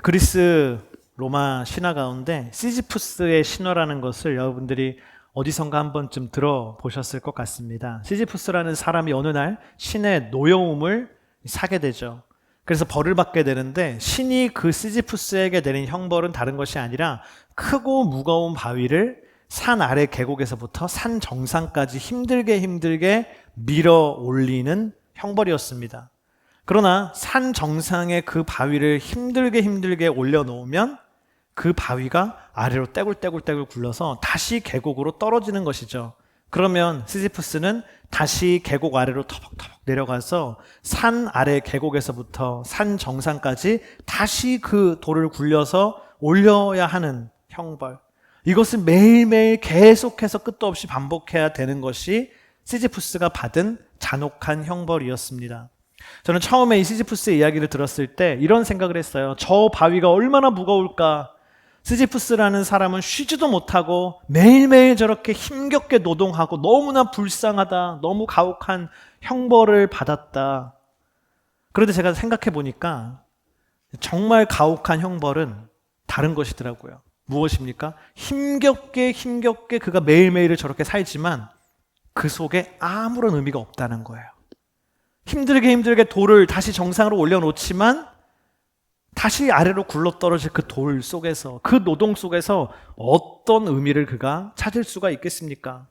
그리스 로마 신화 가운데 시지푸스의 신화라는 것을 여러분들이 어디선가 한 번쯤 들어보셨을 것 같습니다. 시지푸스라는 사람이 어느 날 신의 노여움을 사게 되죠. 그래서 벌을 받게 되는데 신이 그 시지푸스에게 내린 형벌은 다른 것이 아니라 크고 무거운 바위를 산 아래 계곡에서부터 산 정상까지 힘들게 밀어 올리는 형벌이었습니다. 그러나 산 정상에 그 바위를 힘들게 올려놓으면 그 바위가 아래로 떼굴떼굴 굴러서 다시 계곡으로 떨어지는 것이죠. 그러면 시지푸스는 다시 계곡 아래로 터벅터벅 내려가서 산 아래 계곡에서부터 산 정상까지 다시 그 돌을 굴려서 올려야 하는 형벌. 이것을 매일매일 계속해서 끝도 없이 반복해야 되는 것이 시지푸스가 받은 잔혹한 형벌이었습니다. 저는 처음에 이 시지푸스의 이야기를 들었을 때 이런 생각을 했어요. 저 바위가 얼마나 무거울까? 시지푸스라는 사람은 쉬지도 못하고 매일매일 저렇게 힘겹게 노동하고 너무나 불쌍하다, 너무 가혹한 형벌을 받았다. 그런데 제가 생각해 보니까 정말 가혹한 형벌은 다른 것이더라고요. 무엇입니까? 힘겹게 그가 매일매일을 저렇게 살지만 그 속에 아무런 의미가 없다는 거예요. 힘들게 돌을 다시 정상으로 올려놓지만 다시 아래로 굴러떨어질 그 돌 속에서, 그 노동 속에서 어떤 의미를 그가 찾을 수가 있겠습니까?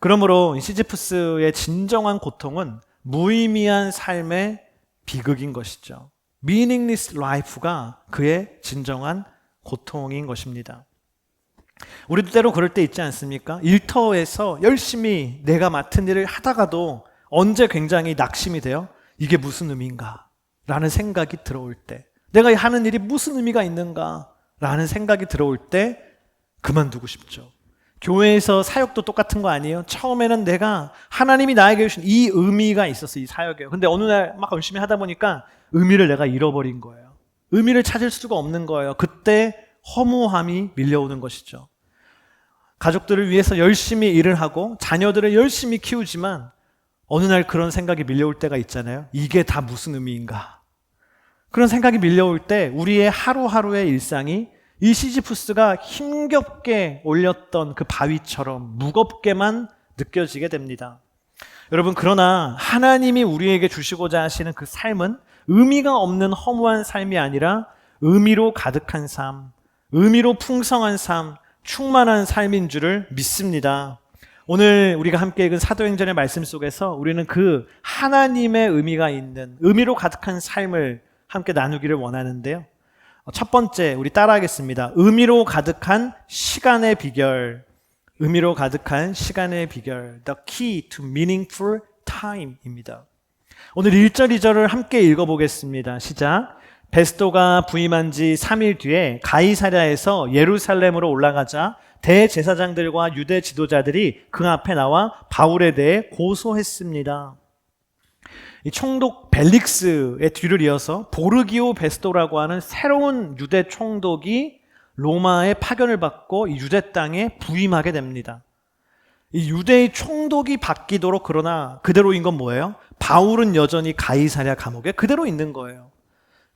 그러므로 시지푸스의 진정한 고통은 무의미한 삶의 비극인 것이죠. meaningless life가 그의 진정한 고통인 것입니다. 우리도 때로 그럴 때 있지 않습니까? 일터에서 열심히 내가 맡은 일을 하다가도 언제 굉장히 낙심이 돼요? 이게 무슨 의미인가? 라는 생각이 들어올 때, 내가 하는 일이 무슨 의미가 있는가? 라는 생각이 들어올 때 그만두고 싶죠. 교회에서 사역도 똑같은 거 아니에요? 처음에는 내가 하나님이 나에게 주신 이 의미가 있었어, 이 사역에. 근데 어느 날 막 열심히 하다 보니까 의미를 내가 잃어버린 거예요. 의미를 찾을 수가 없는 거예요. 그때 허무함이 밀려오는 것이죠. 가족들을 위해서 열심히 일을 하고 자녀들을 열심히 키우지만 어느 날 그런 생각이 밀려올 때가 있잖아요. 이게 다 무슨 의미인가? 그런 생각이 밀려올 때 우리의 하루하루의 일상이 이 시지푸스가 힘겹게 올렸던 그 바위처럼 무겁게만 느껴지게 됩니다. 여러분, 그러나 하나님이 우리에게 주시고자 하시는 그 삶은 의미가 없는 허무한 삶이 아니라 의미로 가득한 삶, 의미로 풍성한 삶, 충만한 삶인 줄을 믿습니다. 오늘 우리가 함께 읽은 사도행전의 말씀 속에서 우리는 그 하나님의 의미가 있는 의미로 가득한 삶을 함께 나누기를 원하는데요. 첫 번째, 우리 따라하겠습니다. 의미로 가득한 시간의 비결. 의미로 가득한 시간의 비결. The key to meaningful time입니다. 오늘 1절, 2절을 함께 읽어보겠습니다. 시작. 베스도가 부임한 지 3일 뒤에 가이사랴에서 예루살렘으로 올라가자 대제사장들과 유대 지도자들이 그 앞에 나와 바울에 대해 고소했습니다. 이 총독 벨릭스의 뒤를 이어서 보르기오 베스도라고 하는 새로운 유대 총독이 로마의 파견을 받고 이 유대 땅에 부임하게 됩니다. 이 유대의 총독이 바뀌도록, 그러나 그대로인 건 뭐예요? 바울은 여전히 가이사랴 감옥에 그대로 있는 거예요.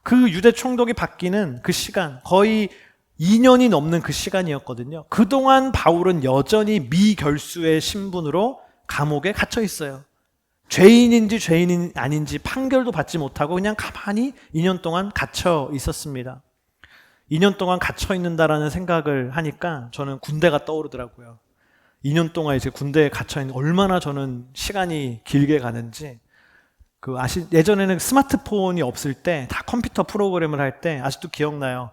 그 유대 총독이 바뀌는 그 시간, 거의 2년이 넘는 그 시간이었거든요. 그동안 바울은 여전히 미결수의 신분으로 감옥에 갇혀 있어요. 죄인인지 죄인이 아닌지 판결도 받지 못하고 그냥 가만히 2년 동안 갇혀 있었습니다. 2년 동안 갇혀 있는다라는 생각을 하니까 저는 군대가 떠오르더라고요. 2년 동안 이제 군대에 갇혀 있는, 얼마나 저는 시간이 길게 가는지. 예전에는 스마트폰이 없을 때 다 컴퓨터 프로그램을 할 때 아직도 기억나요.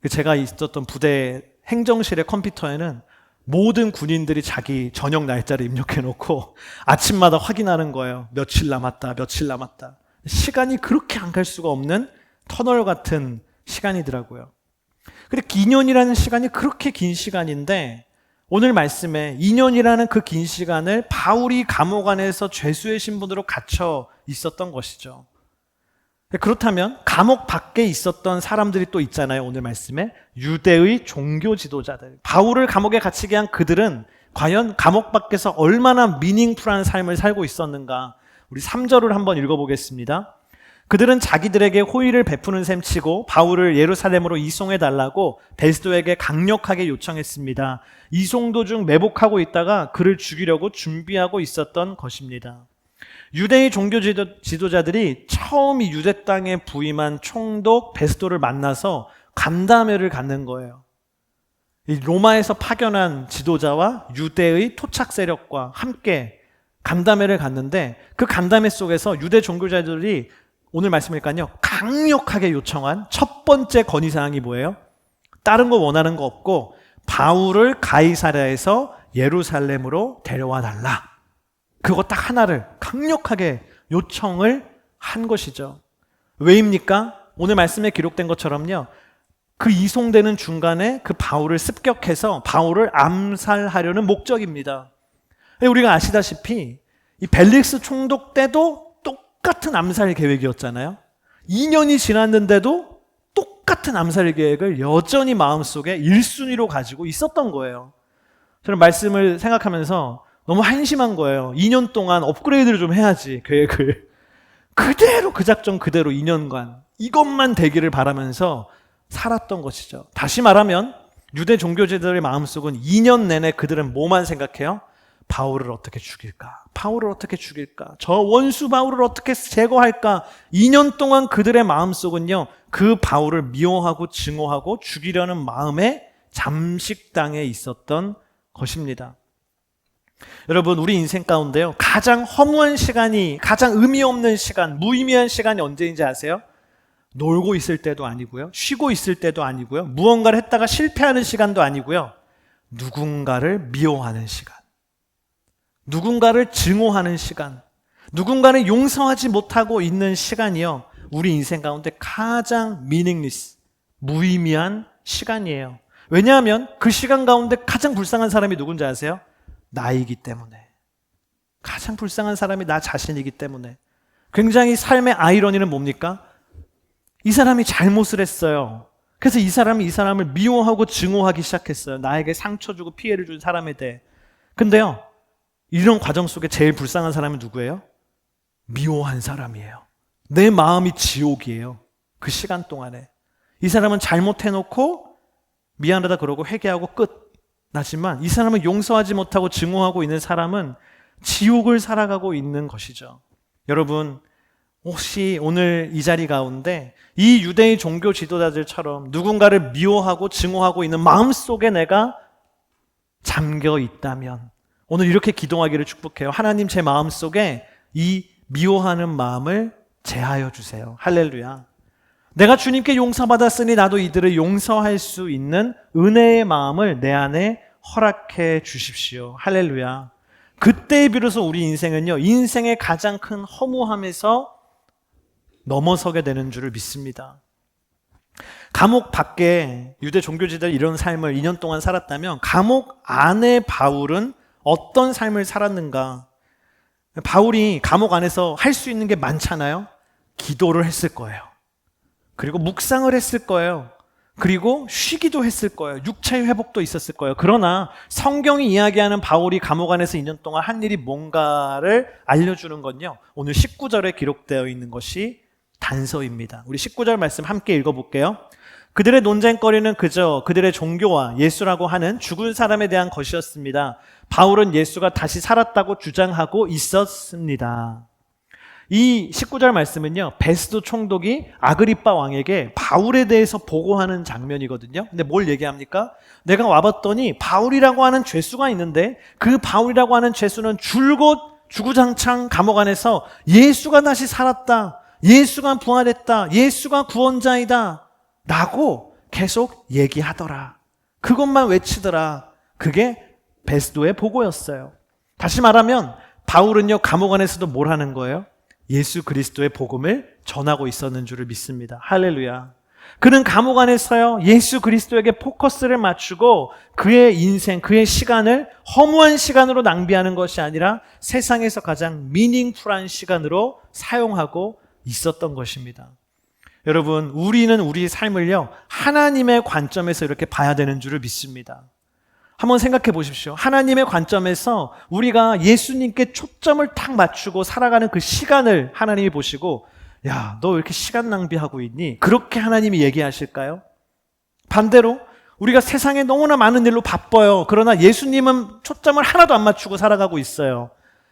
제가 있었던 부대 행정실의 컴퓨터에는 모든 군인들이 자기 저녁 날짜를 입력해 놓고 아침마다 확인하는 거예요. 며칠 남았다. 시간이 그렇게 안 갈 수가 없는 터널 같은 시간이더라고요. 근데 2년이라는 시간이 그렇게 긴 시간인데 오늘 말씀에 2년이라는 그 긴 시간을 바울이 감옥 안에서 죄수의 신분으로 갇혀 있었던 것이죠. 그렇다면 감옥 밖에 있었던 사람들이 또 있잖아요. 오늘 말씀에 유대의 종교 지도자들, 바울을 감옥에 갇히게 한 그들은 과연 감옥 밖에서 얼마나 미닝풀한 삶을 살고 있었는가. 우리 3절을 한번 읽어보겠습니다. 그들은 자기들에게 호의를 베푸는 셈치고 바울을 예루살렘으로 이송해달라고 베스도에게 강력하게 요청했습니다. 이송도 중 매복하고 있다가 그를 죽이려고 준비하고 있었던 것입니다. 유대의 종교 지도자들이 처음 이 유대 땅에 부임한 총독 베스도를 만나서 간담회를 갖는 거예요. 이 로마에서 파견한 지도자와 유대의 토착 세력과 함께 간담회를 갖는데, 그 간담회 속에서 유대 종교자들이 오늘 말씀이니까요, 강력하게 요청한 첫 번째 건의사항이 뭐예요? 다른 거 원하는 거 없고 바울을 가이사랴에서 예루살렘으로 데려와 달라. 그거 딱 하나를 강력하게 요청을 한 것이죠. 왜입니까? 오늘 말씀에 기록된 것처럼요, 그 이송되는 중간에 그 바울을 습격해서 바울을 암살하려는 목적입니다. 우리가 아시다시피 이 벨릭스 총독 때도 똑같은 암살 계획이었잖아요. 2년이 지났는데도 똑같은 암살 계획을 여전히 마음속에 1순위로 가지고 있었던 거예요. 저는 말씀을 생각하면서 너무 한심한 거예요. 2년 동안 업그레이드를 좀 해야지, 계획을. 그대로 그 작전 그대로 2년간 이것만 되기를 바라면서 살았던 것이죠. 다시 말하면 유대 종교제들의 마음속은 2년 내내 그들은 뭐만 생각해요? 바울을 어떻게 죽일까? 바울을 어떻게 죽일까? 저 원수 바울을 어떻게 제거할까? 2년 동안 그들의 마음속은요, 그 바울을 미워하고 증오하고 죽이려는 마음에 잠식당해 있었던 것입니다. 여러분, 우리 인생 가운데요, 가장 허무한 시간이, 가장 의미 없는 시간, 무의미한 시간이 언제인지 아세요? 놀고 있을 때도 아니고요, 쉬고 있을 때도 아니고요, 무언가를 했다가 실패하는 시간도 아니고요, 누군가를 미워하는 시간, 누군가를 증오하는 시간, 누군가를 용서하지 못하고 있는 시간이요, 우리 인생 가운데 가장 meaningless, 무의미한 시간이에요. 왜냐하면 그 시간 가운데 가장 불쌍한 사람이 누군지 아세요? 나이기 때문에. 가장 불쌍한 사람이 나 자신이기 때문에. 굉장히 삶의 아이러니는 뭡니까? 이 사람이 잘못을 했어요. 그래서 이 사람이 이 사람을 미워하고 증오하기 시작했어요. 나에게 상처 주고 피해를 준 사람에 대해. 근데요, 이런 과정 속에 제일 불쌍한 사람은 누구예요? 미워한 사람이에요. 내 마음이 지옥이에요. 그 시간 동안에. 이 사람은 잘못해놓고 미안하다 그러고 회개하고 끝. 나지만 이 사람은 용서하지 못하고 증오하고 있는 사람은 지옥을 살아가고 있는 것이죠. 여러분, 혹시 오늘 이 자리 가운데 이 유대의 종교 지도자들처럼 누군가를 미워하고 증오하고 있는 마음속에 내가 잠겨 있다면 오늘 이렇게 기도하기를 축복해요. 하나님, 제 마음속에 이 미워하는 마음을 제하여 주세요. 할렐루야. 내가 주님께 용서받았으니 나도 이들을 용서할 수 있는 은혜의 마음을 내 안에 허락해 주십시오. 할렐루야. 그때에 비로소 우리 인생은요, 인생의 가장 큰 허무함에서 넘어서게 되는 줄을 믿습니다. 감옥 밖에 유대 종교지들 이런 삶을 2년 동안 살았다면 감옥 안에 바울은 어떤 삶을 살았는가? 바울이 감옥 안에서 할 수 있는 게 많잖아요. 기도를 했을 거예요. 그리고 묵상을 했을 거예요. 그리고 쉬기도 했을 거예요. 육체의 회복도 있었을 거예요. 그러나 성경이 이야기하는 바울이 감옥 안에서 2년 동안 한 일이 뭔가를 알려주는 건요, 오늘 19절에 기록되어 있는 것이 단서입니다. 우리 19절 말씀 함께 읽어볼게요. 그들의 논쟁거리는 그저 그들의 종교와 예수라고 하는 죽은 사람에 대한 것이었습니다. 바울은 예수가 다시 살았다고 주장하고 있었습니다. 이 19절 말씀은요, 베스도 총독이 아그리빠 왕에게 바울에 대해서 보고하는 장면이거든요. 근데 뭘 얘기합니까? 내가 와봤더니 바울이라고 하는 죄수가 있는데 그 바울이라고 하는 죄수는 줄곧 주구장창 감옥 안에서 예수가 다시 살았다, 예수가 부활했다, 예수가 구원자이다 라고 계속 얘기하더라. 그것만 외치더라. 그게 베스도의 보고였어요. 다시 말하면 바울은요, 감옥 안에서도 뭘 하는 거예요? 예수 그리스도의 복음을 전하고 있었는 줄을 믿습니다. 할렐루야. 그는 감옥 안에서요, 예수 그리스도에게 포커스를 맞추고 그의 인생, 그의 시간을 허무한 시간으로 낭비하는 것이 아니라 세상에서 가장 미닝풀한 시간으로 사용하고 있었던 것입니다. 여러분, 우리는 우리의 삶을요, 하나님의 관점에서 이렇게 봐야 되는 줄을 믿습니다. 한번 생각해 보십시오. 하나님의 관점에서 우리가 예수님께 초점을 탁 맞추고 살아가는 그 시간을 하나님이 보시고, 야, 너 왜 이렇게 시간 낭비하고 있니? 그렇게 하나님이 얘기하실까요? 반대로 우리가 세상에 너무나 많은 일로 바빠요. 그러나 예수님은 초점을 하나도 안 맞추고 살아가고 있어요.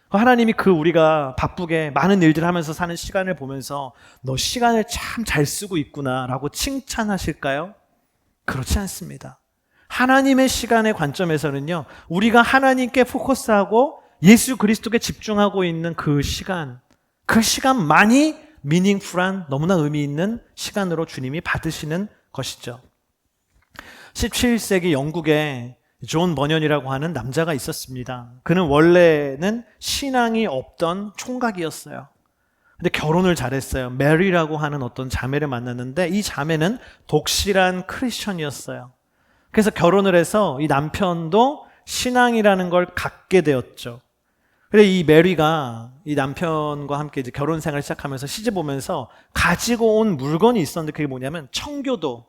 하나님이 우리가 바쁘게 많은 일들을 하면서 사는 시간을 보면서 너 시간을 참 잘 쓰고 있구나 라고 칭찬하실까요? 그렇지 않습니다. 하나님의 시간의 관점에서는요, 우리가 하나님께 포커스하고 예수 그리스도께 집중하고 있는 그 시간만이 미닝풀한, 너무나 의미 있는 시간으로 주님이 받으시는 것이죠. 17세기 영국에 존 버년이라고 하는 남자가 있었습니다. 그는 원래는 신앙이 없던 총각이었어요. 근데 결혼을 잘했어요. 메리라고 하는 어떤 자매를 만났는데 이 자매는 독실한 크리스천이었어요. 그래서 결혼을 해서 이 남편도 신앙이라는 걸 갖게 되었죠. 근데 이 메리가 이 남편과 함께 이제 결혼 생활을 시작하면서 시집 오면서 가지고 온 물건이 있었는데 그게 뭐냐면 청교도,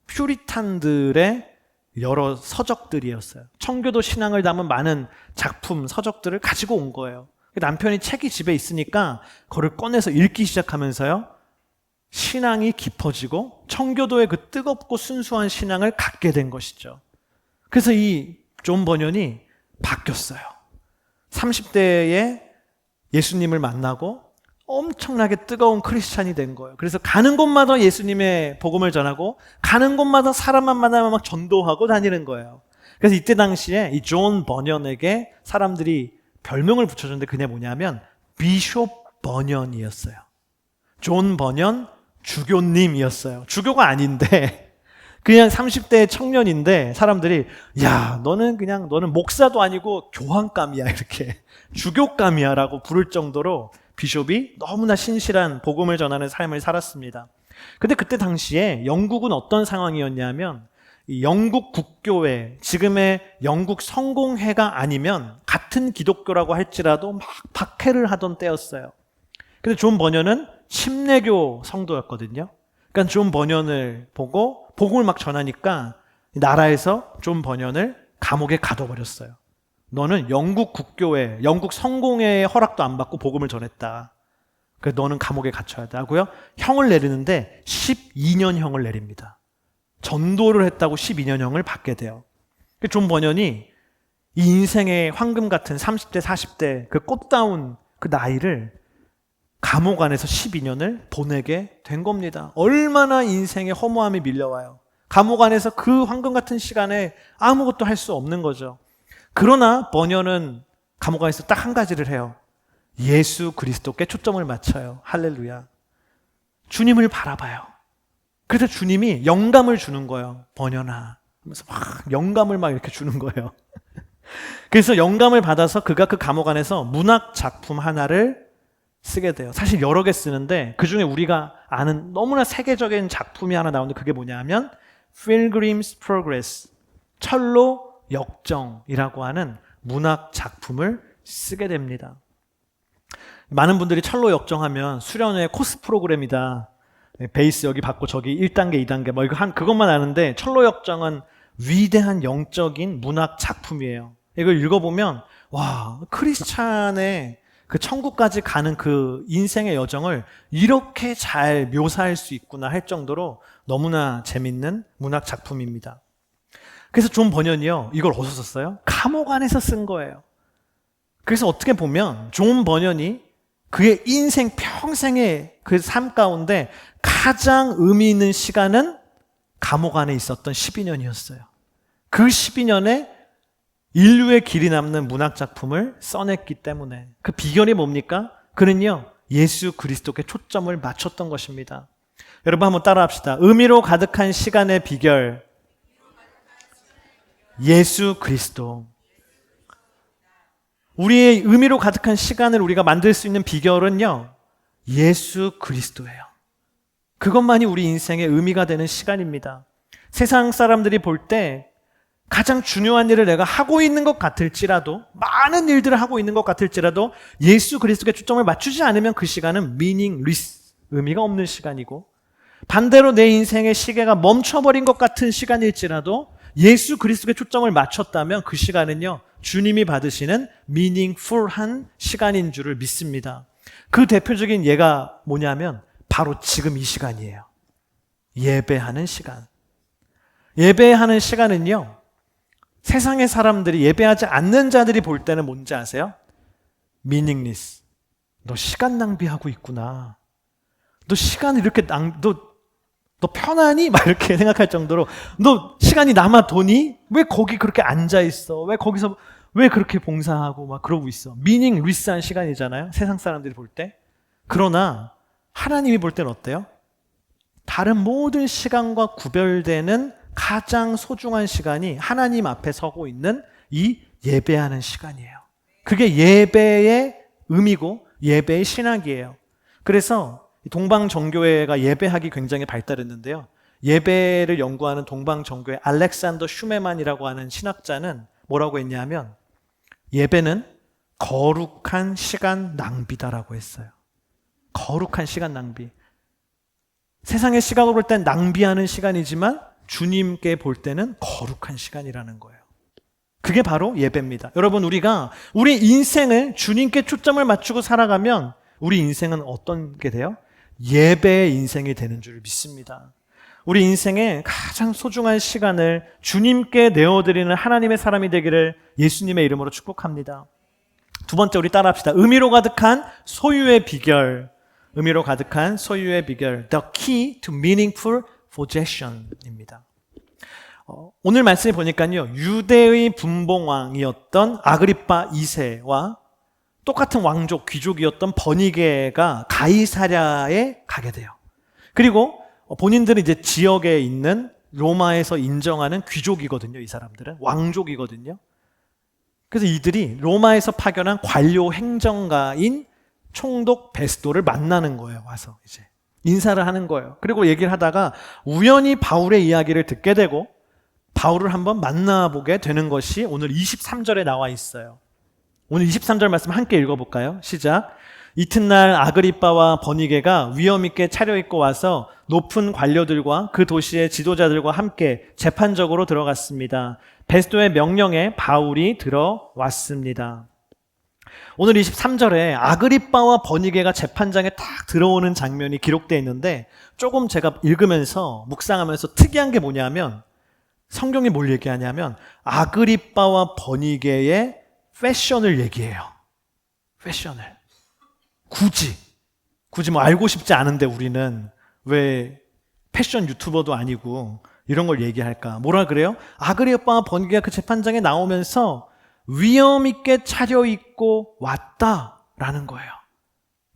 퓨리탄들의 여러 서적들이었어요. 청교도 신앙을 담은 많은 작품, 서적들을 가지고 온 거예요. 남편이 책이 집에 있으니까 그걸 꺼내서 읽기 시작하면서요, 신앙이 깊어지고 청교도의 그 뜨겁고 순수한 신앙을 갖게 된 것이죠. 그래서 이 존 버년이 바뀌었어요. 30대에 예수님을 만나고 엄청나게 뜨거운 크리스찬이 된 거예요. 그래서 가는 곳마다 예수님의 복음을 전하고 가는 곳마다 사람만 만나면 막 전도하고 다니는 거예요. 그래서 이때 당시에 이 존 버년에게 사람들이 별명을 붙여줬는데 그게 뭐냐면 비숍 버년이었어요. 존 버년 주교님이었어요. 주교가 아닌데 그냥 30대 청년인데 사람들이 야, 너는 목사도 아니고 교황감이야, 이렇게 주교감이야 라고 부를 정도로 비숍이 너무나 신실한 복음을 전하는 삶을 살았습니다. 근데 그때 당시에 영국은 어떤 상황이었냐면 이 영국 국교회, 지금의 영국 성공회가 아니면 같은 기독교라고 할지라도 막 박해를 하던 때였어요. 근데 존 버년은 침례교 성도였거든요. 그러니까 존 버년을 보고 복음을 막 전하니까 나라에서 존 버년을 감옥에 가둬버렸어요. 너는 영국 국교회, 영국 성공회의 허락도 안 받고 복음을 전했다. 그래서 너는 감옥에 갇혀야 돼 하고요. 형을 내리는데 12년형을 내립니다. 전도를 했다고 12년형을 받게 돼요. 존 버년이 이 인생의 황금 같은 30대, 40대 그 꽃다운 그 나이를 감옥 안에서 12년을 보내게 된 겁니다. 얼마나 인생의 허무함이 밀려와요. 감옥 안에서 그 황금 같은 시간에 아무것도 할 수 없는 거죠. 그러나 버년은 감옥 안에서 딱 한 가지를 해요. 예수 그리스도께 초점을 맞춰요. 할렐루야. 주님을 바라봐요. 그래서 주님이 영감을 주는 거예요. 버년아 하면서 막 영감을 막 이렇게 주는 거예요. 그래서 영감을 받아서 그가 그 감옥 안에서 문학 작품 하나를 쓰게 돼요. 사실 여러 개 쓰는데 그중에 우리가 아는 너무나 세계적인 작품이 하나 나오는데 그게 뭐냐 하면 Pilgrim's Progress, 철로 역정이라고 하는 문학 작품을 쓰게 됩니다. 많은 분들이 철로 역정하면 수련회 코스 프로그램이다. 베이스 여기 받고 저기 1단계, 2단계 뭐 이거 그것만 아는데 철로 역정은 위대한 영적인 문학 작품이에요. 이걸 읽어보면 와, 크리스찬의 그 천국까지 가는 그 인생의 여정을 이렇게 잘 묘사할 수 있구나 할 정도로 너무나 재밌는 문학 작품입니다. 그래서 존 버년이요, 이걸 어디서 썼어요? 감옥 안에서 쓴 거예요. 그래서 어떻게 보면 존 버년이 그의 인생 평생의 그 삶 가운데 가장 의미 있는 시간은 감옥 안에 있었던 12년이었어요. 그 12년에 인류의 길이 남는 문학 작품을 써냈기 때문에 그 비결이 뭡니까? 그는요, 예수 그리스도께 초점을 맞췄던 것입니다. 여러분 한번 따라합시다. 의미로 가득한 시간의 비결, 예수 그리스도. 우리의 의미로 가득한 시간을 우리가 만들 수 있는 비결은요, 예수 그리스도예요. 그것만이 우리 인생의 의미가 되는 시간입니다. 세상 사람들이 볼 때 가장 중요한 일을 내가 하고 있는 것 같을지라도, 많은 일들을 하고 있는 것 같을지라도 예수 그리스도께 초점을 맞추지 않으면 그 시간은 meaningless, 의미가 없는 시간이고, 반대로 내 인생의 시계가 멈춰버린 것 같은 시간일지라도 예수 그리스도께 초점을 맞췄다면 그 시간은요, 주님이 받으시는 meaningful한 시간인 줄을 믿습니다. 그 대표적인 예가 뭐냐면 바로 지금 이 시간이에요. 예배하는 시간. 예배하는 시간은요, 세상의 사람들이 예배하지 않는 자들이 볼 때는 뭔지 아세요? meaningless. 너 시간 낭비하고 있구나. 너 시간 이렇게 너 편하니? 막 이렇게 생각할 정도로 너 시간이 남아 도니? 왜 거기 그렇게 앉아 있어? 왜 거기서 왜 그렇게 봉사하고 막 그러고 있어? meaningless한 시간이잖아요. 세상 사람들이 볼 때. 그러나 하나님이 볼 때는 어때요? 다른 모든 시간과 구별되는 가장 소중한 시간이 하나님 앞에 서고 있는 이 예배하는 시간이에요. 그게 예배의 의미고 예배의 신학이에요. 그래서 동방정교회가 예배학이 굉장히 발달했는데요. 예배를 연구하는 동방정교회 알렉산더 슈메만이라고 하는 신학자는 뭐라고 했냐면 예배는 거룩한 시간 낭비다라고 했어요. 거룩한 시간 낭비. 세상의 시각으로 볼 땐 낭비하는 시간이지만 주님께 볼 때는 거룩한 시간이라는 거예요. 그게 바로 예배입니다. 여러분, 우리가 우리 인생을 주님께 초점을 맞추고 살아가면 우리 인생은 어떤 게 돼요? 예배의 인생이 되는 줄 믿습니다. 우리 인생의 가장 소중한 시간을 주님께 내어드리는 하나님의 사람이 되기를 예수님의 이름으로 축복합니다. 두 번째, 우리 따라합시다. 의미로 가득한 소유의 비결. 의미로 가득한 소유의 비결. The key to meaningful possession입니다. 오늘 말씀을 보니까요, 유대의 분봉왕이었던 아그리파 2세와 똑같은 왕족, 귀족이었던 버니게가 가이사랴에 가게 돼요. 그리고 본인들은 이제 지역에 있는 로마에서 인정하는 귀족이거든요. 이 사람들은 왕족이거든요. 그래서 이들이 로마에서 파견한 관료 행정가인 총독 베스도를 만나는 거예요. 와서 이제 인사를 하는 거예요. 그리고 얘기를 하다가 우연히 바울의 이야기를 듣게 되고 바울을 한번 만나보게 되는 것이 오늘 23절에 나와 있어요. 오늘 23절 말씀 함께 읽어볼까요? 시작. 이튿날 아그리빠와 버니게가 위엄있게 차려입고 와서 높은 관료들과 그 도시의 지도자들과 함께 재판적으로 들어갔습니다. 베스도의 명령에 바울이 들어왔습니다. 오늘 23절에 아그리빠와 버니게가 재판장에 딱 들어오는 장면이 기록되어 있는데 조금 제가 읽으면서 묵상하면서 특이한 게 뭐냐면 성경이 뭘 얘기하냐면 아그리빠와 버니게의 패션을 얘기해요. 패션을. 굳이 뭐 알고 싶지 않은데 우리는 왜 패션 유튜버도 아니고 이런 걸 얘기할까? 뭐라 그래요? 아그리빠와 버니게가 그 재판장에 나오면서 위엄 있게 차려입고 왔다라는 거예요.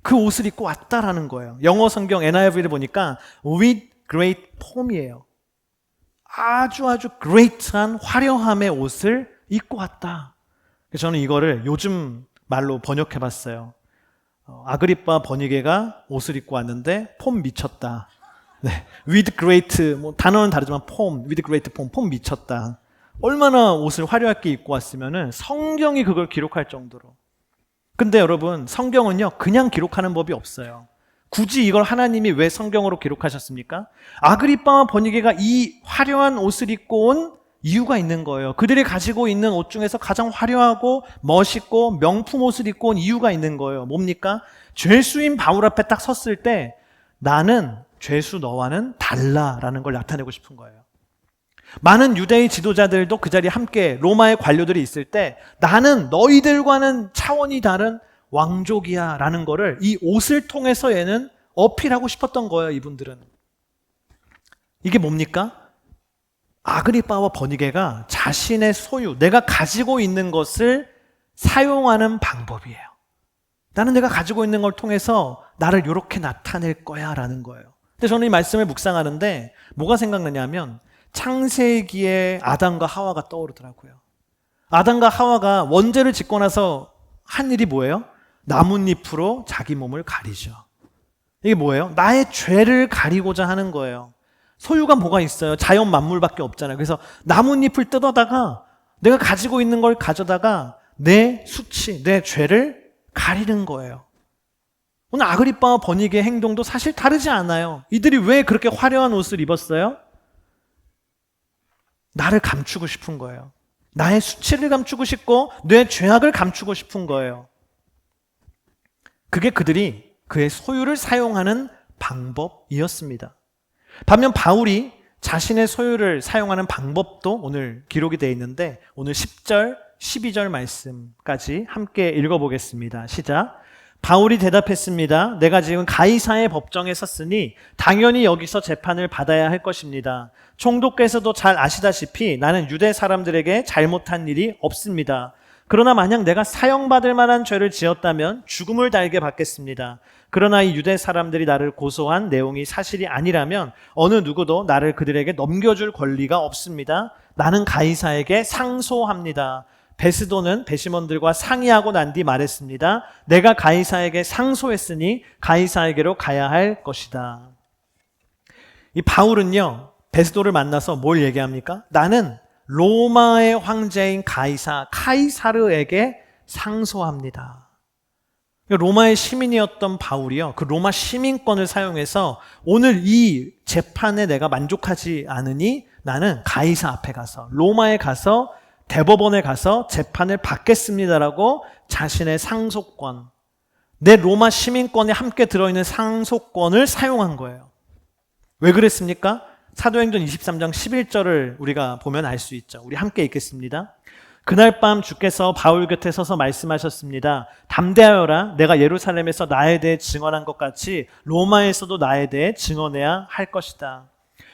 그 옷을 입고 왔다라는 거예요. 영어 성경 NIV를 보니까 with great pomp이에요. 아주 great한 화려함의 옷을 입고 왔다. 그래서 저는 이거를 요즘 말로 번역해봤어요. 아그리빠 버니게가 옷을 입고 왔는데 폼 미쳤다. 네, with great, 뭐 단어는 다르지만 with great 폼 미쳤다. 얼마나 옷을 화려하게 입고 왔으면은 성경이 그걸 기록할 정도로. 근데 여러분, 성경은요 그냥 기록하는 법이 없어요. 굳이 이걸 하나님이 왜 성경으로 기록하셨습니까? 아그리빠와 버니게가 이 화려한 옷을 입고 온 이유가 있는 거예요. 그들이 가지고 있는 옷 중에서 가장 화려하고 멋있고 명품 옷을 입고 온 이유가 있는 거예요. 뭡니까? 죄수인 바울 앞에 딱 섰을 때 나는 죄수 너와는 달라라는 걸 나타내고 싶은 거예요. 많은 유대의 지도자들도 그 자리에 함께 로마의 관료들이 있을 때 나는 너희들과는 차원이 다른 왕족이야 라는 거를 이 옷을 통해서 얘는 어필하고 싶었던 거예요. 이분들은. 이게 뭡니까? 아그리빠와 버니게가 자신의 소유, 내가 가지고 있는 것을 사용하는 방법이에요. 나는 내가 가지고 있는 걸 통해서 나를 이렇게 나타낼 거야 라는 거예요. 근데 저는 이 말씀을 묵상하는데 뭐가 생각나냐면 창세기에 아담과 하와가 떠오르더라고요. 아담과 하와가 원죄를 짓고 나서 한 일이 뭐예요? 나뭇잎으로 자기 몸을 가리죠. 이게 뭐예요? 나의 죄를 가리고자 하는 거예요. 소유가 뭐가 있어요? 자연 만물밖에 없잖아요. 그래서 나뭇잎을 뜯어다가 내가 가지고 있는 걸 가져다가 내 수치, 내 죄를 가리는 거예요. 오늘 아그리빠와 버니게의 행동도 사실 다르지 않아요. 이들이 왜 그렇게 화려한 옷을 입었어요? 나를 감추고 싶은 거예요. 나의 수치를 감추고 싶고 내 죄악을 감추고 싶은 거예요. 그게 그들이 그의 소유를 사용하는 방법이었습니다. 반면 바울이 자신의 소유를 사용하는 방법도 오늘 기록이 되어 있는데 오늘 10절, 12절 말씀까지 함께 읽어보겠습니다. 시작. 바울이 대답했습니다. 내가 지금 가이사의 법정에 섰으니 당연히 여기서 재판을 받아야 할 것입니다. 총독께서도 잘 아시다시피 나는 유대 사람들에게 잘못한 일이 없습니다. 그러나 만약 내가 사형받을 만한 죄를 지었다면 죽음을 달게 받겠습니다. 그러나 이 유대 사람들이 나를 고소한 내용이 사실이 아니라면 어느 누구도 나를 그들에게 넘겨줄 권리가 없습니다. 나는 가이사에게 상소합니다. 베스도는 배심원들과 상의하고 난 뒤 말했습니다. 내가 가이사에게 상소했으니 가이사에게로 가야 할 것이다. 이 바울은요, 베스도를 만나서 뭘 얘기합니까? 나는 로마의 황제인 카이사르에게 상소합니다. 로마의 시민이었던 바울이요, 그 로마 시민권을 사용해서 오늘 이 재판에 내가 만족하지 않으니 나는 가이사 앞에 가서, 로마에 가서, 대법원에 가서 재판을 받겠습니다라고 자신의 상소권, 내 로마 시민권에 함께 들어있는 상소권을 사용한 거예요. 왜 그랬습니까? 사도행전 23장 11절을 우리가 보면 알 수 있죠. 우리 함께 읽겠습니다. 그날 밤 주께서 바울 곁에 서서 말씀하셨습니다. 담대하여라. 내가 예루살렘에서 나에 대해 증언한 것 같이 로마에서도 나에 대해 증언해야 할 것이다.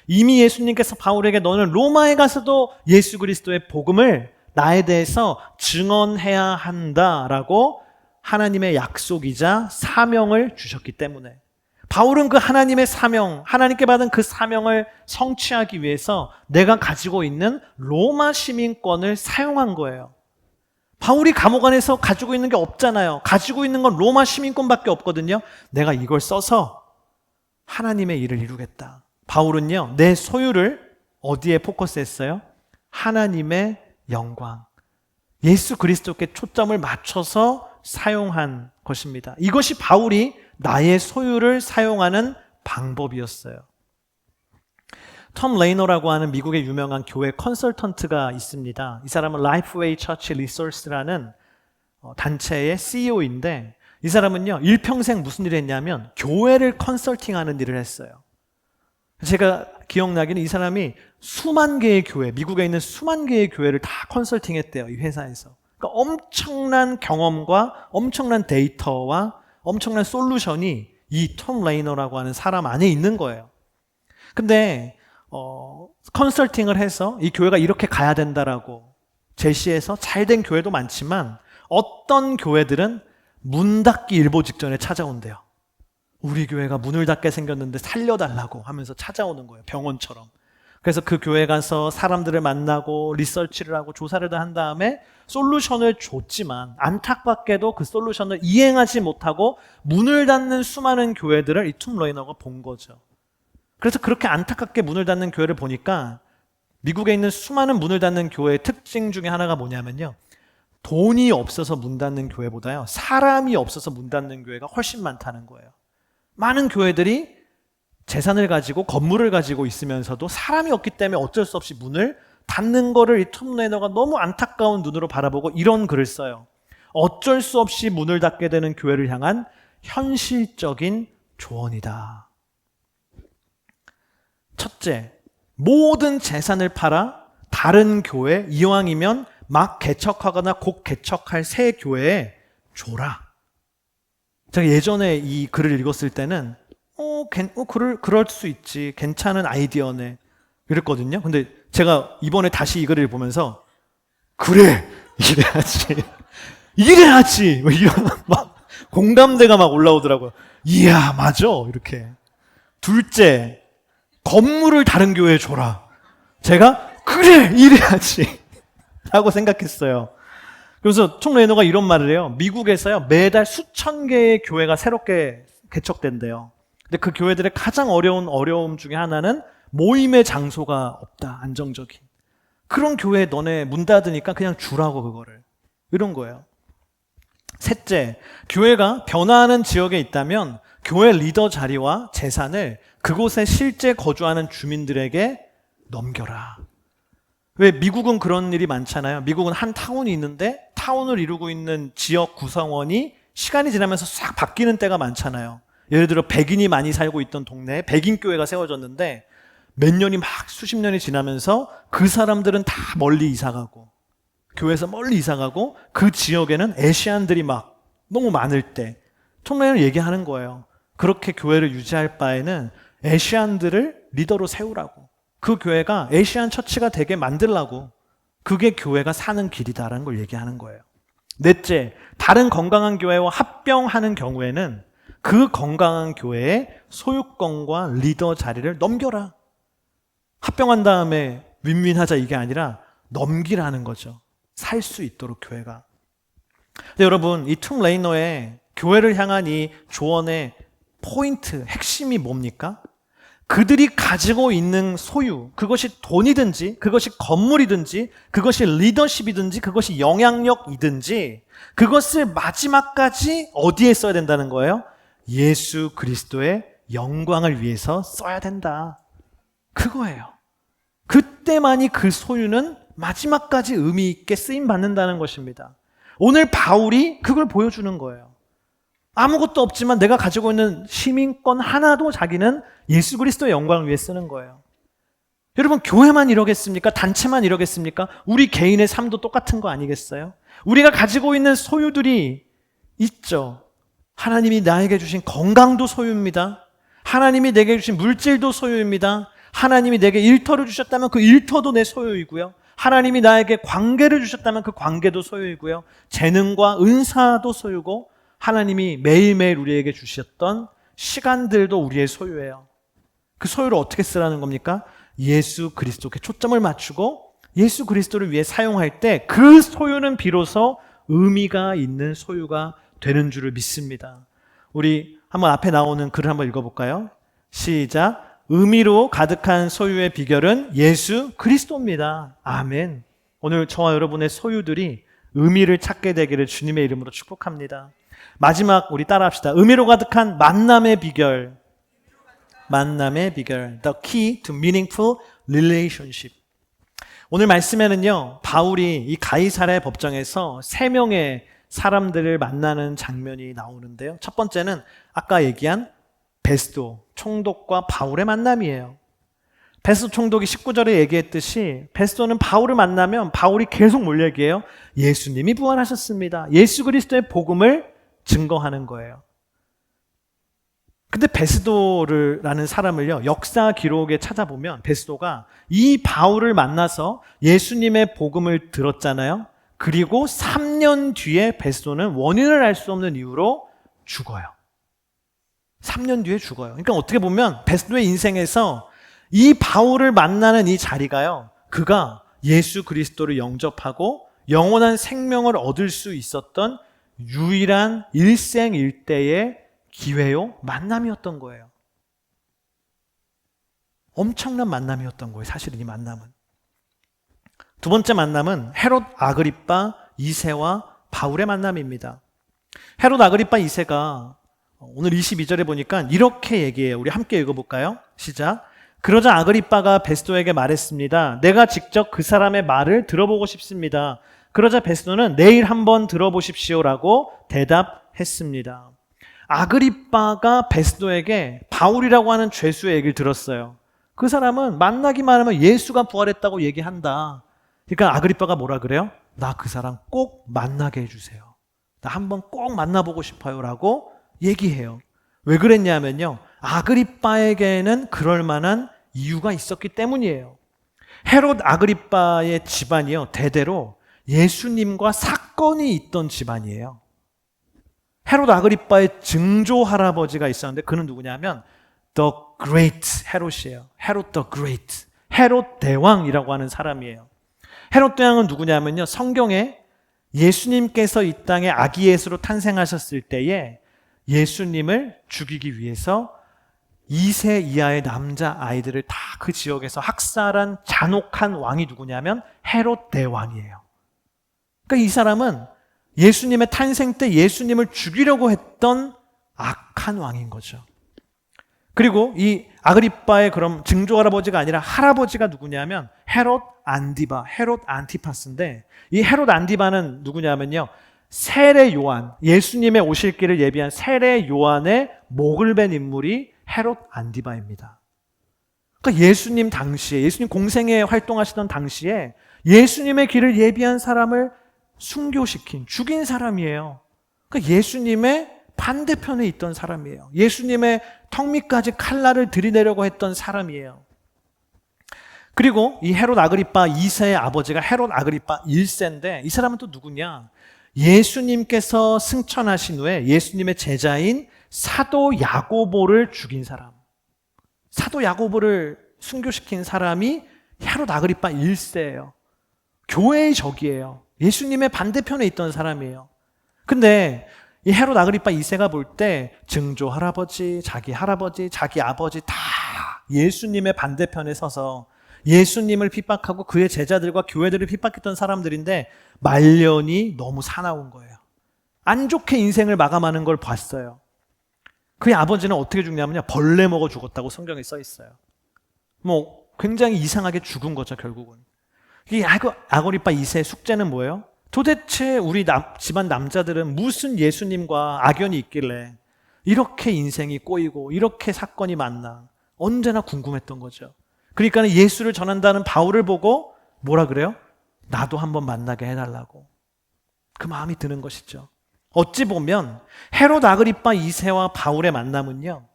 이미 예수님께서 바울에게 너는 로마에 가서도 예수 그리스도의 복음을 나에 대해서 증언해야 한다라고 하나님의 약속이자 사명을 주셨기 때문에 바울은 그 하나님의 사명, 하나님께 받은 그 사명을 성취하기 위해서 내가 가지고 있는 로마 시민권을 사용한 거예요. 바울이 감옥 안에서 가지고 있는 게 없잖아요. 가지고 있는 건 로마 시민권밖에 없거든요. 내가 이걸 써서 하나님의 일을 이루겠다. 바울은요, 내 소유를 어디에 포커스했어요? 하나님의 영광, 예수 그리스도께 초점을 맞춰서 사용한 것입니다. 이것이 바울이 나의 소유를 사용하는 방법이었어요. 톰 레이너라고 하는 미국의 유명한 교회 컨설턴트가 있습니다. 이 사람은 라이프웨이 처치 리소스라는 단체의 CEO인데 이 사람은요, 일평생 무슨 일을 했냐면 교회를 컨설팅하는 일을 했어요. 제가 기억나기는 이 사람이 수만 개의 교회, 미국에 있는 수만 개의 교회를 다 컨설팅했대요. 이 회사에서. 그러니까 엄청난 경험과 엄청난 데이터와 엄청난 솔루션이 이 톰 레이너라고 하는 사람 안에 있는 거예요. 근데 컨설팅을 해서 이 교회가 이렇게 가야 된다라고 제시해서 잘된 교회도 많지만 어떤 교회들은 문 닫기 일보 직전에 찾아온대요. 우리 교회가 문을 닫게 생겼는데 살려달라고 하면서 찾아오는 거예요. 병원처럼. 그래서 그 교회 가서 사람들을 만나고 리서치를 하고 조사를 한 다음에 솔루션을 줬지만 안타깝게도 그 솔루션을 이행하지 못하고 문을 닫는 수많은 교회들을 이 톰 레이너가 본 거죠. 그래서 그렇게 안타깝게 문을 닫는 교회를 보니까 미국에 있는 수많은 문을 닫는 교회의 특징 중에 하나가 뭐냐면요, 돈이 없어서 문 닫는 교회보다요, 사람이 없어서 문 닫는 교회가 훨씬 많다는 거예요. 많은 교회들이 재산을 가지고 건물을 가지고 있으면서도 사람이 없기 때문에 어쩔 수 없이 문을 닫는 거를 이 톰 레이너가 너무 안타까운 눈으로 바라보고 이런 글을 써요. 어쩔 수 없이 문을 닫게 되는 교회를 향한 현실적인 조언이다. 첫째, 모든 재산을 팔아 다른 교회, 이왕이면 막 개척하거나 곧 개척할 새 교회에 줘라. 제가 예전에 이 글을 읽었을 때는 그럴 수 있지, 괜찮은 아이디어네 이랬거든요. 근데 제가 이번에 다시 이 글을 보면서 그래, 이래야지 뭐 이런 막 공감대가 막 올라오더라고요. 이야, 맞아, 이렇게. 둘째, 건물을 다른 교회에 줘라. 제가 그래, 이래야지 라고 생각했어요. 그래서 톰 레이너가 이런 말을 해요. 미국에서요, 매달 수천 개의 교회가 새롭게 개척된대요. 근데 그 교회들의 가장 어려움 중에 하나는 모임의 장소가 없다, 안정적인. 그런 교회에 너네 문 닫으니까 그냥 주라고, 그거를. 이런 거예요. 셋째, 교회가 변화하는 지역에 있다면 교회 리더 자리와 재산을 그곳에 실제 거주하는 주민들에게 넘겨라. 왜 미국은 그런 일이 많잖아요. 미국은 한 타운이 있는데 타운을 이루고 있는 지역 구성원이 시간이 지나면서 싹 바뀌는 때가 많잖아요. 예를 들어 백인이 많이 살고 있던 동네에 백인 교회가 세워졌는데 몇 년이 막 수십 년이 지나면서 그 사람들은 다 멀리 이사가고 교회에서 멀리 이사가고 그 지역에는 아시안들이 막 너무 많을 때 톰레이는 얘기하는 거예요. 그렇게 교회를 유지할 바에는 아시안들을 리더로 세우라고. 그 교회가 아시안 처치가 되게 만들라고. 그게 교회가 사는 길이다라는 걸 얘기하는 거예요. 넷째, 다른 건강한 교회와 합병하는 경우에는 그 건강한 교회의 소유권과 리더 자리를 넘겨라. 합병한 다음에 윈윈하자 이게 아니라 넘기라는 거죠. 살 수 있도록 교회가. 근데 여러분, 이 톰 레이너의 교회를 향한 이 조언의 포인트, 핵심이 뭡니까? 그들이 가지고 있는 소유, 그것이 돈이든지, 그것이 건물이든지, 그것이 리더십이든지, 그것이 영향력이든지, 그것을 마지막까지 어디에 써야 된다는 거예요? 예수 그리스도의 영광을 위해서 써야 된다. 그거예요. 그때만이 그 소유는 마지막까지 의미 있게 쓰임 받는다는 것입니다. 오늘 바울이 그걸 보여주는 거예요. 아무것도 없지만 내가 가지고 있는 시민권 하나도 자기는 예수 그리스도의 영광을 위해 쓰는 거예요. 여러분, 교회만 이러겠습니까? 단체만 이러겠습니까? 우리 개인의 삶도 똑같은 거 아니겠어요? 우리가 가지고 있는 소유들이 있죠. 하나님이 나에게 주신 건강도 소유입니다. 하나님이 내게 주신 물질도 소유입니다. 하나님이 내게 일터를 주셨다면 그 일터도 내 소유이고요. 하나님이 나에게 관계를 주셨다면 그 관계도 소유이고요. 재능과 은사도 소유고, 하나님이 매일매일 우리에게 주셨던 시간들도 우리의 소유예요. 그 소유를 어떻게 쓰라는 겁니까? 예수 그리스도께 초점을 맞추고 예수 그리스도를 위해 사용할 때 그 소유는 비로소 의미가 있는 소유가 되는 줄을 믿습니다. 우리 한번 앞에 나오는 글을 한번 읽어볼까요? 시작. 의미로 가득한 소유의 비결은 예수 그리스도입니다. 아멘. 오늘 저와 여러분의 소유들이 의미를 찾게 되기를 주님의 이름으로 축복합니다. 마지막 우리 따라합시다. 의미로 가득한 만남의 비결. 만남의 비결. The key to meaningful relationship. 오늘 말씀에는요, 바울이 이 가이사랴 법정에서 3명의 사람들을 만나는 장면이 나오는데요. 첫 번째는 아까 얘기한 베스도 총독과 바울의 만남이에요. 베스도 총독이 19절에 얘기했듯이 베스도는 바울을 만나면 바울이 계속 뭘 얘기해요? 예수님이 부활하셨습니다. 예수 그리스도의 복음을 증거하는 거예요. 근데 베스도라는 사람을요, 역사 기록에 찾아보면 베스도가 이 바울을 만나서 예수님의 복음을 들었잖아요. 그리고 3년 뒤에 베스도는 원인을 알 수 없는 이유로 죽어요. 3년 뒤에 죽어요. 그러니까 어떻게 보면 베스도의 인생에서 이 바울을 만나는 이 자리가요, 그가 예수 그리스도를 영접하고 영원한 생명을 얻을 수 있었던 유일한 일생일대의 기회요, 만남이었던 거예요. 엄청난 만남이었던 거예요, 사실은 이 만남은. 두 번째 만남은 헤롯 아그리빠 2세와 바울의 만남입니다. 헤롯 아그리빠 2세가 오늘 22절에 보니까 이렇게 얘기해요. 우리 함께 읽어볼까요? 시작. 그러자 아그리빠가 베스도에게 말했습니다. 내가 직접 그 사람의 말을 들어보고 싶습니다. 그러자 베스도는 내일 한번 들어보십시오라고 대답했습니다. 아그리빠가 베스도에게 바울이라고 하는 죄수의 얘기를 들었어요. 그 사람은 만나기만 하면 예수가 부활했다고 얘기한다. 그러니까 아그리빠가 뭐라 그래요? 나 그 사람 꼭 만나게 해주세요. 나 한번 꼭 만나보고 싶어요 라고 얘기해요. 왜 그랬냐면요, 아그리빠에게는 그럴 만한 이유가 있었기 때문이에요. 헤롯 아그리빠의 집안이요, 대대로 예수님과 사건이 있던 집안이에요. 헤롯 아그리빠의 증조 할아버지가 있었는데 그는 누구냐면 The Great 헤롯이에요. 헤롯 the Great, 헤롯 대왕이라고 하는 사람이에요. 헤롯 대왕은 누구냐면요, 성경에 예수님께서 이 땅에 아기 예수로 탄생하셨을 때에 예수님을 죽이기 위해서 2세 이하의 남자 아이들을 다 그 지역에서 학살한 잔혹한 왕이 누구냐면 헤롯 대왕이에요. 그러니까 이 사람은 예수님의 탄생 때 예수님을 죽이려고 했던 악한 왕인 거죠. 그리고 이 아그리빠의 그럼 증조 할아버지가 아니라 할아버지가 누구냐면 헤롯 안디바, 헤롯 안티파스인데, 이 헤롯 안디바는 누구냐면요, 세례 요한, 예수님의 오실 길을 예비한 세례 요한의 목을 벤 인물이 헤롯 안디바입니다. 그러니까 예수님 당시에, 예수님 공생에 활동하시던 당시에 예수님의 길을 예비한 사람을 순교시킨, 죽인 사람이에요. 그러니까 예수님의 반대편에 있던 사람이에요. 예수님의 턱 밑까지 칼날을 들이대려고 했던 사람이에요. 그리고 이 헤롯 아그리파 2세의 아버지가 헤롯 아그리파 1세인데 이 사람은 또 누구냐? 예수님께서 승천하신 후에 예수님의 제자인 사도 야고보를 죽인 사람. 사도 야고보를 순교시킨 사람이 헤롯 아그리파 1세예요. 교회의 적이에요. 예수님의 반대편에 있던 사람이에요. 근데 이 헤롯 아그리파 2세가 볼 때 증조 할아버지, 자기 아버지 다 예수님의 반대편에 서서 예수님을 핍박하고 그의 제자들과 교회들을 핍박했던 사람들인데 말년이 너무 사나운 거예요. 안 좋게 인생을 마감하는 걸 봤어요. 그의 아버지는 어떻게 죽냐면요, 벌레 먹어 죽었다고 성경에 써 있어요. 뭐 굉장히 이상하게 죽은 거죠. 결국은 이 아그리파 2세의 숙제는 뭐예요? 도대체 우리 집안 남자들은 무슨 예수님과 악연이 있길래 이렇게 인생이 꼬이고 이렇게 사건이 많나 언제나 궁금했던 거죠. 그러니까 예수를 전한다는 바울을 보고 뭐라 그래요? 나도 한번 만나게 해달라고. 그 마음이 드는 것이죠. 어찌 보면 헤롯 아그리파 2세와 바울의 만남은요,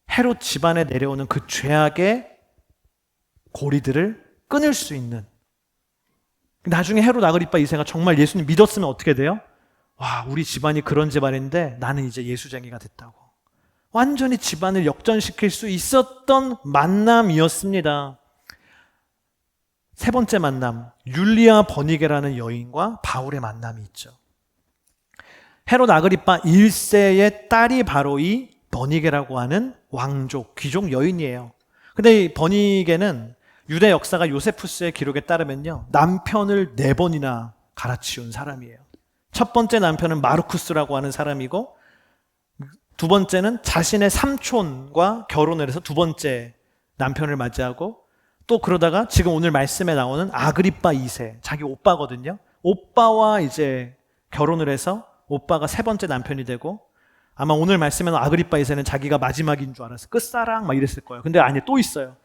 헤롯 집안에 내려오는 그 죄악의 고리들을 끊을 수 있는, 나중에 헤롯 아그리파 2세가 정말 예수님 믿었으면 어떻게 돼요? 와, 우리 집안이 그런 집안인데 나는 이제 예수쟁이가 됐다고. 완전히 집안을 역전시킬 수 있었던 만남이었습니다. 세 번째 만남, 율리아 버니게라는 여인과 바울의 만남이 있죠. 헤롯 아그리파 1세의 딸이 바로 이 버니게라고 하는 왕족, 귀족 여인이에요. 근데 이 버니게는 유대 역사가 요세푸스의 기록에 따르면요, 남편을 4번이나 갈아치운 사람이에요. 첫 번째 남편은 마르쿠스라고 하는 사람이고, 두 번째는 자신의 삼촌과 결혼을 해서 두 번째 남편을 맞이하고, 또 그러다가 지금 오늘 말씀에 나오는 아그리파 2세, 자기 오빠거든요. 오빠와 이제 결혼을 해서 오빠가 세 번째 남편이 되고, 아마 오늘 말씀에 나오는 아그리파 2세는 자기가 마지막인 줄 알았어. 끝사랑 막 이랬을 거예요. 근데 아니, 또 있어요.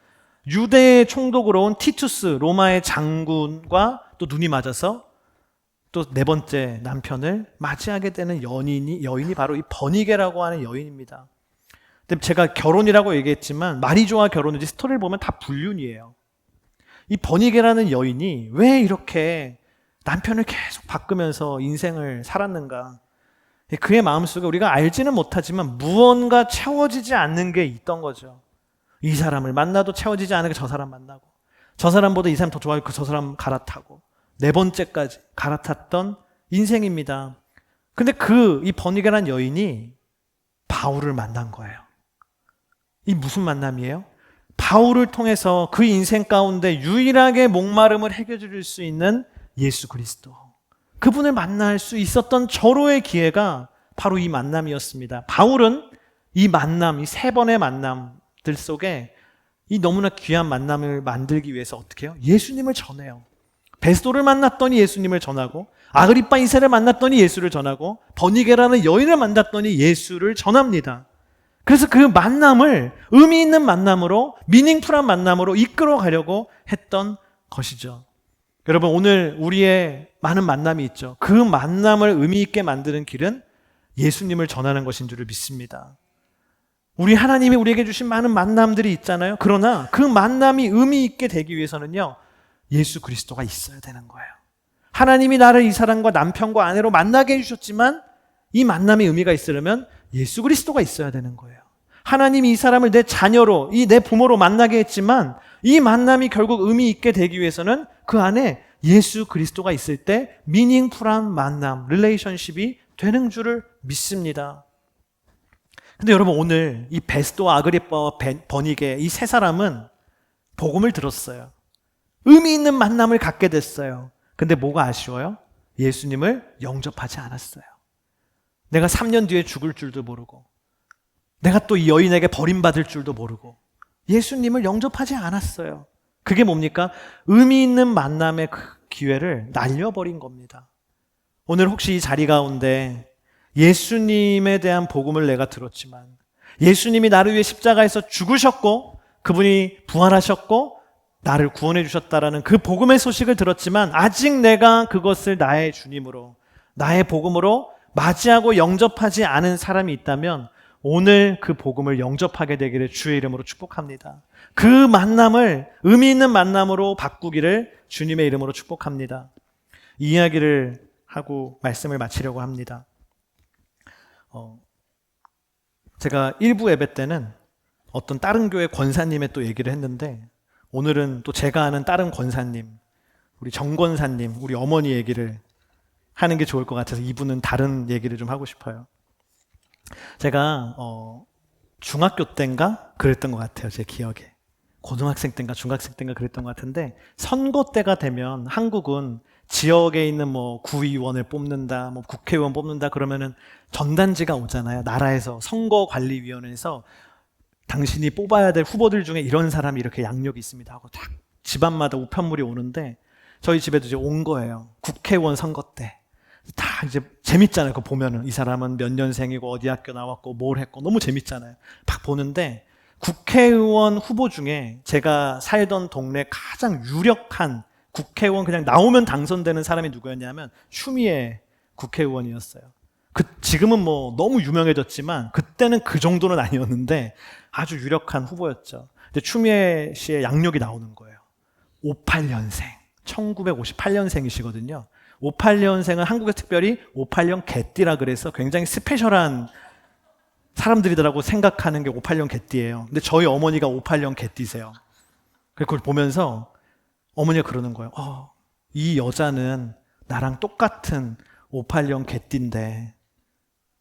유대의 총독으로 온 티투스, 로마의 장군과 또 눈이 맞아서 또 네 번째 남편을 맞이하게 되는 여인이 바로 이 버니게라고 하는 여인입니다. 근데 제가 결혼이라고 얘기했지만 마리조와 결혼이지 스토리를 보면 다 불륜이에요. 이 버니게라는 여인이 왜 이렇게 남편을 계속 바꾸면서 인생을 살았는가? 그의 마음속에 우리가 알지는 못하지만 무언가 채워지지 않는 게 있던 거죠. 이 사람을 만나도 채워지지 않으니까 저 사람 만나고, 저 사람보다 이 사람 더 좋아하고 저 사람 갈아타고, 네 번째까지 갈아탔던 인생입니다. 근데 이 버니게라는 여인이 바울을 만난 거예요. 이 무슨 만남이에요? 바울을 통해서 그 인생 가운데 유일하게 목마름을 해결해 줄 수 있는 예수 그리스도, 그분을 만날 수 있었던 절호의 기회가 바로 이 만남이었습니다. 바울은 이 만남, 이 세 번의 만남들 속에 이 너무나 귀한 만남을 만들기 위해서 어떻게 해요? 예수님을 전해요. 베스도를 만났더니 예수님을 전하고, 아그리파 2세를 만났더니 예수를 전하고, 버니게라는 여인을 만났더니 예수를 전합니다. 그래서 그 만남을 의미 있는 만남으로, 미닝풀한 만남으로 이끌어 가려고 했던 것이죠. 여러분, 오늘 우리의 많은 만남이 있죠. 그 만남을 의미 있게 만드는 길은 예수님을 전하는 것인 줄을 믿습니다. 우리 하나님이 우리에게 주신 많은 만남들이 있잖아요. 그러나 그 만남이 의미 있게 되기 위해서는요, 예수 그리스도가 있어야 되는 거예요. 하나님이 나를 이 사람과 남편과 아내로 만나게 해주셨지만 이 만남의 의미가 있으려면 예수 그리스도가 있어야 되는 거예요. 하나님이 이 사람을 내 자녀로, 내 부모로 만나게 했지만 이 만남이 결국 의미 있게 되기 위해서는 그 안에 예수 그리스도가 있을 때 미닝풀한 만남, 릴레이션십이 되는 줄을 믿습니다. 근데 여러분, 오늘 이 베스도와 아그리파와 버니게, 이 세 사람은 복음을 들었어요. 의미 있는 만남을 갖게 됐어요. 근데 뭐가 아쉬워요? 예수님을 영접하지 않았어요. 내가 3년 뒤에 죽을 줄도 모르고, 내가 또 이 여인에게 버림받을 줄도 모르고 예수님을 영접하지 않았어요. 그게 뭡니까? 의미 있는 만남의 그 기회를 날려버린 겁니다. 오늘 혹시 이 자리 가운데 예수님에 대한 복음을 내가 들었지만, 예수님이 나를 위해 십자가에서 죽으셨고 그분이 부활하셨고 나를 구원해 주셨다라는 그 복음의 소식을 들었지만 아직 내가 그것을 나의 주님으로, 나의 복음으로 맞이하고 영접하지 않은 사람이 있다면 오늘 그 복음을 영접하게 되기를 주의 이름으로 축복합니다. 그 만남을 의미 있는 만남으로 바꾸기를 주님의 이름으로 축복합니다. 이 이야기를 하고 말씀을 마치려고 합니다. 제가 일부 예배 때는 어떤 다른 교회 권사님의 또 얘기를 했는데 오늘은 또 제가 아는 다른 권사님, 우리 정 권사님, 우리 어머니 얘기를 하는 게 좋을 것 같아서 이분은 다른 얘기를 좀 하고 싶어요. 제가 중학교 때인가 그랬던 것 같아요. 제 기억에. 고등학생 때인가 중학생 때인가 그랬던 것 같은데 선거 때가 되면 한국은 지역에 있는 뭐 구의원을 뽑는다, 뭐 국회의원 뽑는다 그러면은 전단지가 오잖아요. 나라에서 선거관리위원회에서 당신이 뽑아야 될 후보들 중에 이런 사람이 이렇게 양력이 있습니다 하고 딱 집안마다 우편물이 오는데 저희 집에도 이제 온 거예요. 국회의원 선거 때. 다 이제 재밌잖아요. 그거 보면은 이 사람은 몇 년생이고 어디 학교 나왔고 뭘 했고 너무 재밌잖아요. 막 보는데 국회의원 후보 중에 제가 살던 동네 가장 유력한 국회의원 그냥 나오면 당선되는 사람이 누구였냐면 추미애 국회의원이었어요. 지금은 뭐 너무 유명해졌지만 그때는 그 정도는 아니었는데 아주 유력한 후보였죠. 근데 추미애 씨의 양력이 나오는 거예요. 58년생, 1958년생이시거든요. 58년생은 한국에 특별히 58년 개띠라 그래서 굉장히 스페셜한 사람들이라고 생각하는 게 58년 개띠예요. 근데 저희 어머니가 58년 개띠세요. 그걸 보면서 어머니가 그러는 거예요. 이 여자는 나랑 똑같은 58년 개띠인데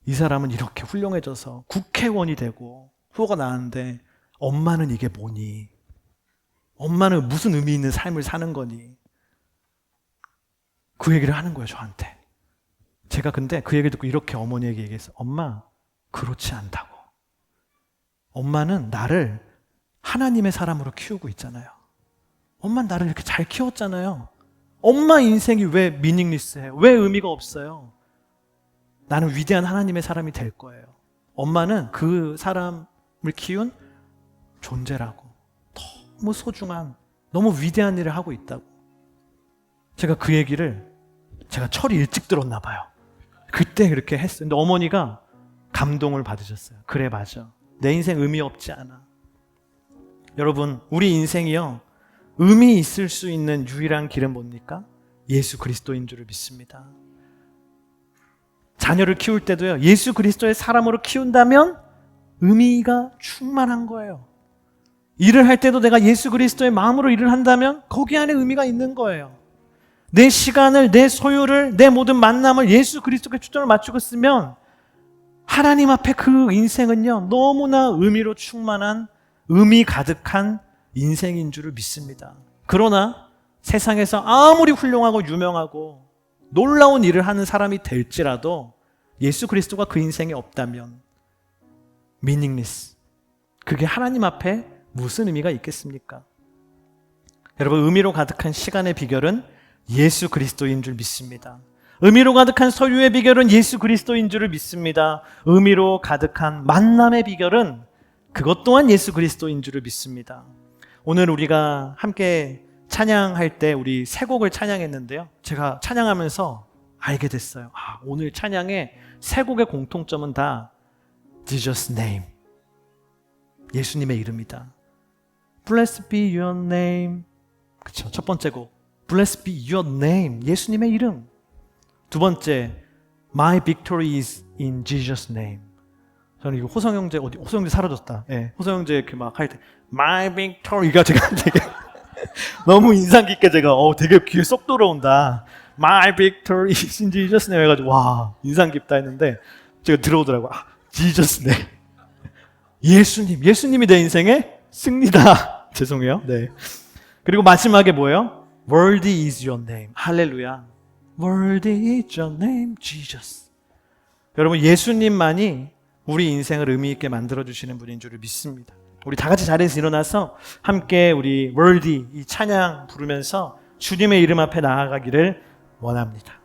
이 사람은 이렇게 훌륭해져서 국회의원이 되고 후보가 나왔는데 엄마는 이게 뭐니? 엄마는 무슨 의미 있는 삶을 사는 거니? 그 얘기를 하는 거예요, 저한테. 제가 근데 그 얘기를 듣고 이렇게 어머니에게 얘기했어요. 엄마, 그렇지 않다고. 엄마는 나를 하나님의 사람으로 키우고 있잖아요. 엄마는 나를 이렇게 잘 키웠잖아요. 엄마 인생이 왜 미닝리스해요? 왜 의미가 없어요? 나는 위대한 하나님의 사람이 될 거예요. 엄마는 그 사람을 키운 존재라고. 너무 소중한, 너무 위대한 일을 하고 있다고. 제가 그 얘기를 제가 철이 일찍 들었나 봐요. 그때 그렇게 했어요. 근데 어머니가 감동을 받으셨어요. 그래, 맞아. 내 인생 의미 없지 않아. 여러분, 우리 인생이요, 의미 있을 수 있는 유일한 길은 뭡니까? 예수 그리스도인 줄을 믿습니다. 자녀를 키울 때도요, 예수 그리스도의 사람으로 키운다면 의미가 충만한 거예요. 일을 할 때도 내가 예수 그리스도의 마음으로 일을 한다면 거기 안에 의미가 있는 거예요. 내 시간을, 내 소유를, 내 모든 만남을 예수 그리스도께 초점을 맞추고 쓰면 하나님 앞에 그 인생은요, 너무나 의미로 충만한, 의미 가득한 인생인 줄을 믿습니다. 그러나 세상에서 아무리 훌륭하고 유명하고 놀라운 일을 하는 사람이 될지라도 예수 그리스도가 그 인생에 없다면 meaningless. 그게 하나님 앞에 무슨 의미가 있겠습니까? 여러분, 의미로 가득한 시간의 비결은 예수 그리스도인 줄 믿습니다. 의미로 가득한 소유의 비결은 예수 그리스도인 줄을 믿습니다. 의미로 가득한 만남의 비결은 그것 또한 예수 그리스도인 줄을 믿습니다. 오늘 우리가 함께 찬양할 때 우리 세 곡을 찬양했는데요. 제가 찬양하면서 알게 됐어요. 오늘 찬양의 세 곡의 공통점은 다 Jesus name, 예수님의 이름이다. Blessed be your name. 그쵸, 첫 번째 곡 Blessed be your name, 예수님의 이름. 두 번째, My victory is in Jesus name. 저는 이거 호성형제, 호성형제 사라졌다. 예, 호성형제 이렇게 막 할 때 My victory가 제가 되게 너무 인상 깊게 제가 되게 귀에 쏙 들어온다. My victory is in Jesus name 해가지고 와, 인상 깊다 했는데 제가 들어오더라고요. Jesus name. 예수님이 내 인생의 승리다. 죄송해요. 네. 그리고 마지막에 뭐예요? Worthy is your name. 할렐루야. Worthy is your name, Jesus. 여러분, 예수님만이 우리 인생을 의미 있게 만들어주시는 분인 줄을 믿습니다. 우리 다 같이 자리에서 일어나서 함께 우리 Worthy 이 찬양 부르면서 주님의 이름 앞에 나아가기를 원합니다.